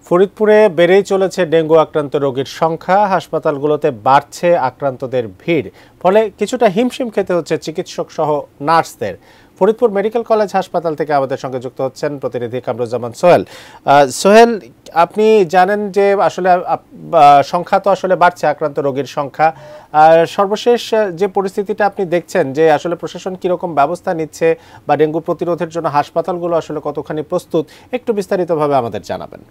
ফরিদপুরে বেড়েই চলেছে ডেঙ্গু আক্রান্ত রোগীর সংখ্যা। হাসপাতালগুলোতে বাড়ছে আক্রান্তদের ভিড়, ফলে কিছুটা হিমশিম খেতে হচ্ছে চিকিৎসক সহ নার্সদের। ফরিদপুর মেডিকেল কলেজ হাসপাতাল থেকে আমাদের সঙ্গে যুক্ত হচ্ছেন প্রতিনিধি কামরুজ্জামান সোহেল। সোহেল, আপনি জানেন যে আসলে সংখ্যা তো আসলে বাড়ছে, আক্রান্ত রোগীর সংখ্যা। সর্বশেষ যে পরিস্থিতিটা আপনি দেখছেন, যে আসলে প্রশাসন কিরকম ব্যবস্থা নিচ্ছে বা ডেঙ্গু প্রতিরোধের জন্য হাসপাতালগুলো আসলে কতখানি প্রস্তুত, একটু বিস্তারিতভাবে আমাদের জানাবেন।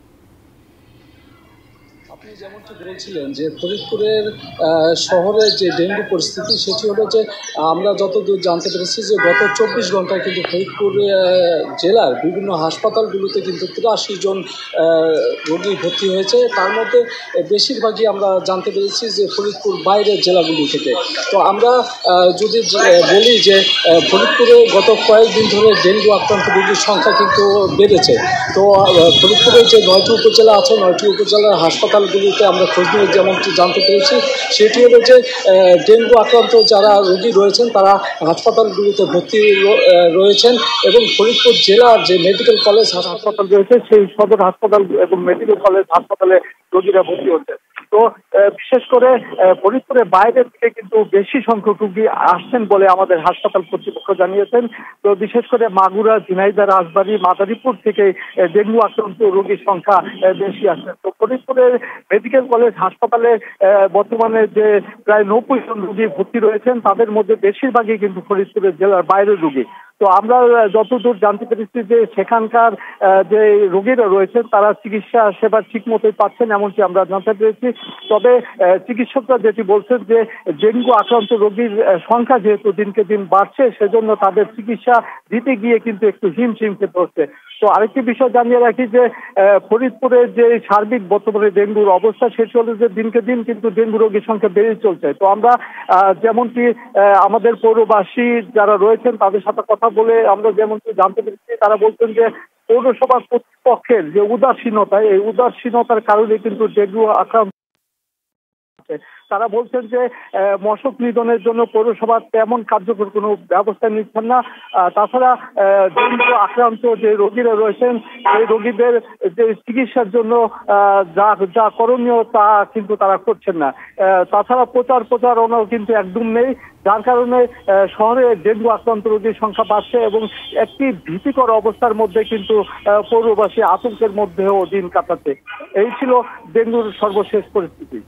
আপনি যেমনটি বলছিলেন যে ফরিদপুরের শহরের যে ডেঙ্গু পরিস্থিতি, সেটি হলো যে আমরা যতদূর জানতে পেরেছি যে গত 24 ঘন্টায় কিন্তু ফরিদপুর জেলার বিভিন্ন হাসপাতালগুলোতে কিন্তু 83 জন রোগী ভর্তি হয়েছে। তার মধ্যে বেশিরভাগই আমরা জানতে পেরেছি যে ফরিদপুর বাইরের জেলাগুলি থেকে। তো আমরা যদি বলি যে ফরিদপুরে গত কয়েকদিন ধরে ডেঙ্গু আক্রান্ত রোগীর সংখ্যা কিন্তু বেড়েছে। তো ফরিদপুরের যে 9টি উপজেলা আছে, 9টি উপজেলার হাসপাতালগুলিতে আমরা খোঁজ নিয়ে যেমনটি জানতে পেরেছি, সেটি হলো যে ডেঙ্গু আক্রান্ত যারা রোগী রয়েছেন তারা হাসপাতালগুলিতে ভর্তি রয়েছেন এবং ফরিদপুর জেলার যে মেডিকেল কলেজ হাসপাতাল রয়েছে সেই সদর হাসপাতাল এবং মেডিকেল কলেজ হাসপাতালে রোগীরা ভর্তি হচ্ছে। তো বিশেষ করে ফরিদপুরের বাইরে থেকে কিন্তু বেশি সংখ্যক রোগী আসছেন বলে আমাদের হাসপাতাল কর্তৃপক্ষ জানিয়েছেন। তো বিশেষ করে মাগুরা, ঝিনাইদহ, রাজবাড়ী, মাদারীপুর থেকে ডেঙ্গু আক্রান্ত রোগীর সংখ্যা বেশি আসছে। তো ফরিদপুরের মেডিকেল কলেজ হাসপাতালে বর্তমানে যে প্রায় 90 জন রোগী ভর্তি রয়েছেন, তাদের মধ্যে বেশিরভাগই কিন্তু ফরিদপুরের জেলার বাইরের রোগী। তো আমরা যতদূর জানতে পেরেছি যে সেখানকার যে রোগীরা রয়েছেন তারা চিকিৎসা সেবা ঠিক মতোই পাচ্ছেন, এমনকি আমরা জানতে পেরেছি। তবে চিকিৎসকরা যেটি বলছেন যে ডেঙ্গু আক্রান্ত রোগীর সংখ্যা যেহেতু দিনকে দিন বাড়ছে, সেজন্য তাদের চিকিৎসা দিতে গিয়ে কিন্তু একটু হিমশিম খেতে হচ্ছে। তো আরেকটি বিষয় জানিয়ে রাখি যে ফরিদপুরের যে সার্বিক বর্তমানে ডেঙ্গুর অবস্থা, সেটি হলো যে দিনকে দিন কিন্তু ডেঙ্গু রোগীর সংখ্যা বেড়ে চলছে। তো আমরা যেমনটি আমাদের পৌরবাসী যারা রয়েছেন তাদের সাথে কথা বলে আমরা যেমনটি জানতে পেরেছি, তারা বলছেন যে পৌরসভা কর্তৃপক্ষের যে উদাসীনতা, এই উদাসীনতার কারণে কিন্তু ডেঙ্গু আক্রান্ত। তারা বলছেন যে মশক নিধনের জন্য পৌরসভা তেমন কার্যকর কোনো ব্যবস্থা নিচ্ছেন না। তাছাড়া ডেঙ্গু আক্রান্ত যে রোগীরা রয়েছেন সেই রোগীদের যে চিকিৎসার জন্য যা করণীয় তা কিন্তু তারা করছেন না। তাছাড়া প্রচারণাও কিন্তু একদম নেই, যার কারণে শহরে ডেঙ্গু আক্রান্ত রোগীর সংখ্যা বাড়ছে এবং একটি ভীতিকর অবস্থার মধ্যে কিন্তু পৌরবাসী আতঙ্কের মধ্যেও দিন কাটাচ্ছে। এই ছিল ডেঙ্গুর সর্বশেষ পরিস্থিতি।